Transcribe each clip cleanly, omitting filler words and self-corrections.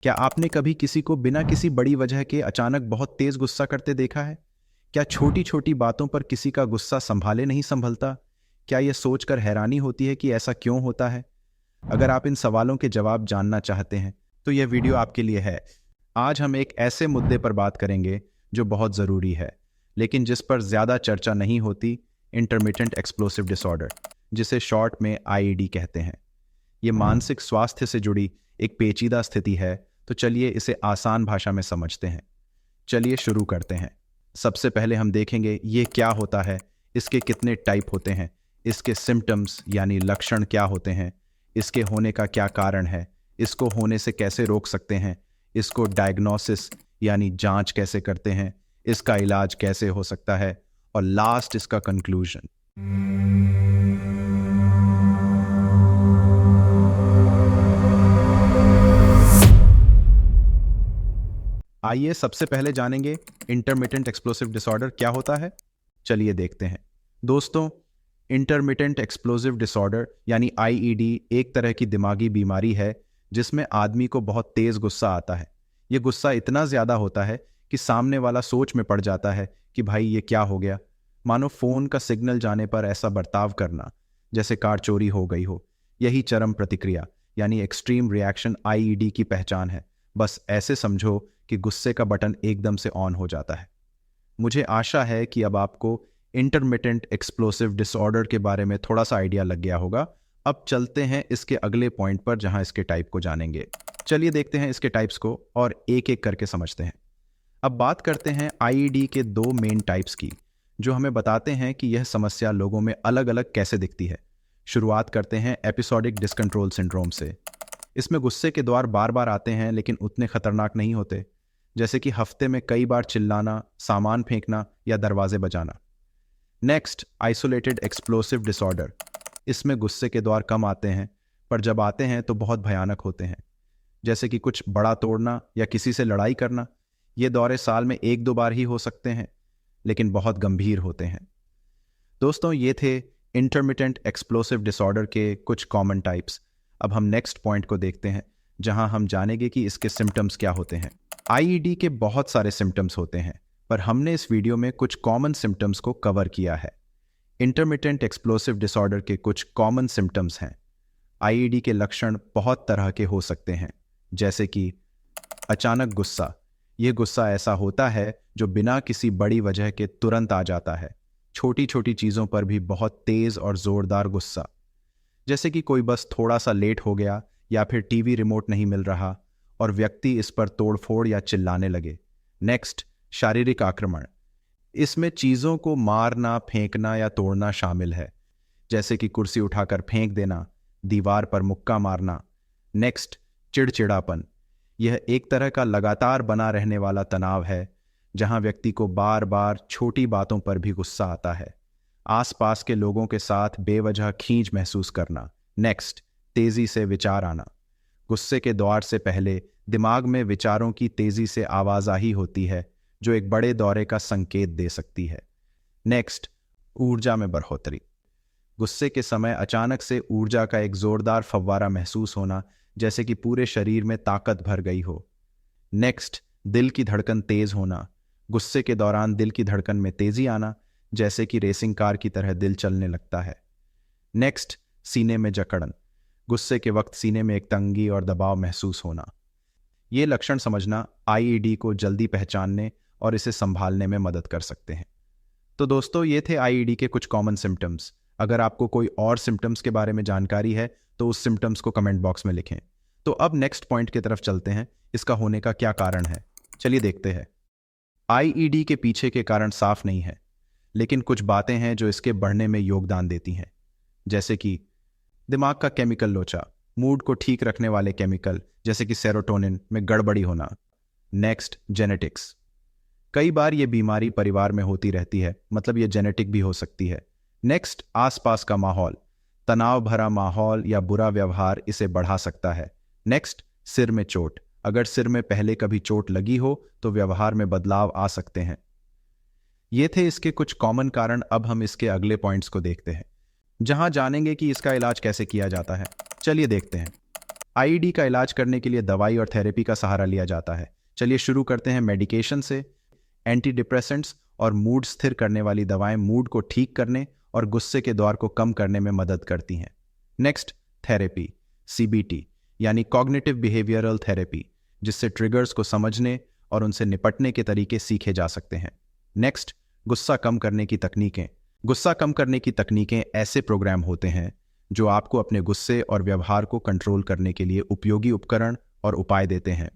क्या आपने कभी किसी को बिना किसी बड़ी वजह के अचानक बहुत तेज गुस्सा करते देखा है? क्या छोटी छोटी बातों पर किसी का गुस्सा संभाले नहीं संभलता? क्या यह सोचकर हैरानी होती है कि ऐसा क्यों होता है? अगर आप इन सवालों के जवाब जानना चाहते हैं तो यह वीडियो आपके लिए है। आज हम एक ऐसे मुद्दे पर बात करेंगे जो बहुत ज़रूरी है, लेकिन जिस पर ज़्यादा चर्चा नहीं होती। इंटरमिटेंट एक्सप्लोसिव डिसऑर्डर, जिसे शॉर्ट में आईईडी कहते हैं। ये मानसिक स्वास्थ्य से जुड़ी एक पेचीदा स्थिति है, तो चलिए इसे आसान भाषा में समझते हैं। चलिए शुरू करते हैं। सबसे पहले हम देखेंगे ये क्या होता है, इसके कितने टाइप होते हैं, इसके सिम्टम्स यानी लक्षण क्या होते हैं, इसके होने का क्या कारण है, इसको होने से कैसे रोक सकते हैं, इसको डायग्नोसिस यानी जांच कैसे करते हैं, इसका इलाज कैसे हो सकता है, और लास्ट इसका कंक्लूजन। आइए सबसे पहले जानेंगे इंटरमिटेंट एक्सप्लोसिव डिसऑर्डर क्या होता है। चलिए देखते हैं। दोस्तों, इंटरमिटेंट एक्सप्लोसिव डिसऑर्डर यानी आईईडी एक तरह की दिमागी बीमारी है जिसमें आदमी को बहुत तेज गुस्सा आता है। ये गुस्सा इतना ज्यादा होता है कि सामने वाला सोच में पड़ जाता है कि भाई ये क्या हो गया। मानो फोन का सिग्नल जाने पर ऐसा बर्ताव करना जैसे कार चोरी हो गई हो। यही चरम प्रतिक्रिया यानी एक्सट्रीम रिएक्शन आईईडी की पहचान है। बस ऐसे समझो कि गुस्से का बटन एकदम से ऑन हो जाता है। मुझे आशा है कि अब आपको इंटरमिटेंट एक्सप्लोसिव डिसऑर्डर के बारे में थोड़ा सा आइडिया लग गया होगा। अब चलते हैं इसके अगले पॉइंट पर जहां इसके टाइप को जानेंगे। चलिए देखते हैं इसके टाइप्स को और एक एक करके समझते हैं। अब बात करते हैं आईईडी के दो मेन टाइप्स की, जो हमें बताते हैं कि यह समस्या लोगों में अलग अलग कैसे दिखती है। शुरुआत करते हैं एपिसोडिक डिसकंट्रोल सिंड्रोम से। इसमें गुस्से के द्वार बार बार आते हैं लेकिन उतने खतरनाक नहीं होते, जैसे कि हफ्ते में कई बार चिल्लाना, सामान फेंकना या दरवाजे बजाना। Next, isolated explosive disorder. इसमें गुस्से के द्वार कम आते हैं, पर जब आते हैं तो बहुत भयानक होते हैं, जैसे कि कुछ बड़ा तोड़ना या किसी से लड़ाई करना। ये दौरे साल में एक दो बार ही हो सकते हैं, लेकिन बहुत गंभीर होते हैं। दोस्तों, ये थे इंटरमिटेंट एक्सप्लोसिव डिसऑर्डर के कुछ कॉमन टाइप्स। अब हम नेक्स्ट पॉइंट को देखते हैं, जहां हम जानेंगे कि इसके सिम्टम्स क्या होते हैं। आईईडी के बहुत सारे सिम्टम्स होते हैं, पर हमने इस वीडियो में कुछ कॉमन सिम्टम्स को कवर किया है। इंटरमिटेंट एक्सप्लोसिव डिसऑर्डर के कुछ कॉमन सिम्टम्स हैं। आईईडी के लक्षण बहुत तरह के हो सकते हैं, जैसे कि अचानक गुस्सा। यह गुस्सा ऐसा होता है जो बिना किसी बड़ी वजह के तुरंत आ जाता है। छोटी छोटी चीज़ों पर भी बहुत तेज और ज़ोरदार गुस्सा, जैसे कि कोई बस थोड़ा सा लेट हो गया या फिर टीवी रिमोट नहीं मिल रहा और व्यक्ति इस पर तोड़फोड़ या चिल्लाने लगे। नेक्स्ट, शारीरिक आक्रमण। इसमें चीज़ों को मारना, फेंकना या तोड़ना शामिल है, जैसे कि कुर्सी उठाकर फेंक देना, दीवार पर मुक्का मारना। नेक्स्ट, चिड़चिड़ापन। यह एक तरह का लगातार बना रहने वाला तनाव है, जहां व्यक्ति को बार बार छोटी बातों पर भी गुस्सा आता है। आसपास के लोगों के साथ बेवजह खींच महसूस करना। नेक्स्ट, तेजी से विचार आना। गुस्से के द्वार से पहले दिमाग में विचारों की तेजी से आवाजाही होती है, जो एक बड़े दौरे का संकेत दे सकती है। नेक्स्ट, ऊर्जा में बढ़ोतरी। गुस्से के समय अचानक से ऊर्जा का एक जोरदार फव्वारा महसूस होना, जैसे कि पूरे शरीर में ताकत भर गई हो। नेक्स्ट, दिल की धड़कन तेज होना। गुस्से के दौरान दिल की धड़कन में तेजी आना, जैसे कि रेसिंग कार की तरह दिल चलने लगता है। नेक्स्ट, सीने में जकड़न। गुस्से के वक्त सीने में एक तंगी और दबाव महसूस होना। ये लक्षण समझना आईईडी को जल्दी पहचानने और इसे संभालने में मदद कर सकते हैं। तो दोस्तों, ये थे आईईडी के कुछ कॉमन सिम्टम्स। अगर आपको कोई और सिम्टम्स के बारे में जानकारी है तो उस सिम्टम्स को कमेंट बॉक्स में लिखें। तो अब नेक्स्ट पॉइंट की तरफ चलते हैं, इसका होने का क्या कारण है। चलिए देखते हैं। आईईडी के पीछे के कारण साफ नहीं है, लेकिन कुछ बातें हैं जो इसके बढ़ने में योगदान देती हैं, जैसे कि दिमाग का केमिकल लोचा, मूड को ठीक रखने वाले केमिकल जैसे कि सेरोटोनिन में गड़बड़ी होना। Next, genetics. कई बार ये बीमारी परिवार में होती रहती है, मतलब ये जेनेटिक भी हो सकती है। नेक्स्ट, आसपास का माहौल। तनाव भरा माहौल या बुरा व्यवहार इसे बढ़ा सकता है। नेक्स्ट, सिर में चोट। अगर सिर में पहले कभी चोट लगी हो तो व्यवहार में बदलाव आ सकते हैं। ये थे इसके कुछ कॉमन कारण। अब हम इसके अगले पॉइंट्स को देखते हैं, जहां जानेंगे कि इसका इलाज कैसे किया जाता है। चलिए देखते हैं। आईईडी का इलाज करने के लिए दवाई और थेरेपी का सहारा लिया जाता है। चलिए शुरू करते हैं मेडिकेशन से। एंटी डिप्रेसेंट्स और मूड स्थिर करने वाली दवाएं मूड को ठीक करने और गुस्से के दौर को कम करने में मदद करती हैं। नेक्स्ट, थेरेपी, सीबीटी यानी कॉग्निटिव बिहेवियरल थेरेपी, जिससे ट्रिगर्स को समझने और उनसे निपटने के तरीके सीखे जा सकते हैं। नेक्स्ट, गुस्सा कम करने की तकनीकें। गुस्सा कम करने की तकनीकें ऐसे प्रोग्राम होते हैं जो आपको अपने गुस्से और व्यवहार को कंट्रोल करने के लिए उपयोगी उपकरण और उपाय देते हैं।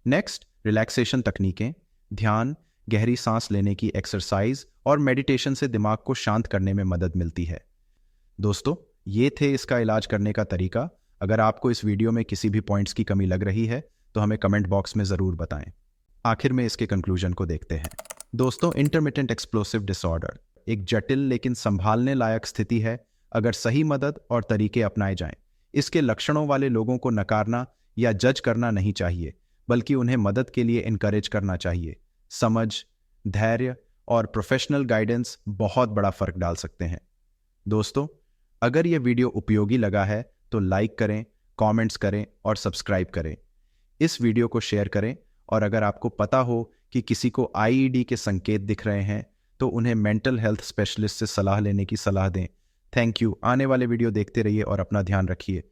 नेक्स्ट, रिलैक्सेशन तकनीकें, ध्यान, गहरी सांस लेने की एक्सरसाइज और मेडिटेशन से दिमाग को शांत करने में मदद मिलती है। दोस्तों, ये थे इसका इलाज करने का तरीका। अगर आपको इस वीडियो में किसी भी पॉइंट्स की कमी लग रही है तो हमें कमेंट बॉक्स में ज़रूर बताएं। आखिर में इसके कंक्लूजन को देखते हैं। दोस्तों, इंटरमिटेंट एक्सप्लोसिव डिसऑर्डर एक जटिल लेकिन संभालने लायक स्थिति है अगर सही मदद और तरीके अपनाए जाएं। इसके लक्षणों वाले लोगों को नकारना या जज करना नहीं चाहिए, बल्कि उन्हें मदद के लिए इनकरेज करना चाहिए। समझ, धैर्य और प्रोफेशनल गाइडेंस बहुत बड़ा फर्क डाल सकते हैं। दोस्तों, अगर यह वीडियो उपयोगी लगा है तो लाइक करें, कमेंट्स करें और सब्सक्राइब करें। इस वीडियो को शेयर करें और अगर आपको पता हो कि किसी को आईईडी के संकेत दिख रहे हैं तो उन्हें मेंटल हेल्थ स्पेशलिस्ट से सलाह लेने की सलाह दें। Thank you. आने वाले वीडियो देखते रहिए और अपना ध्यान रखिए।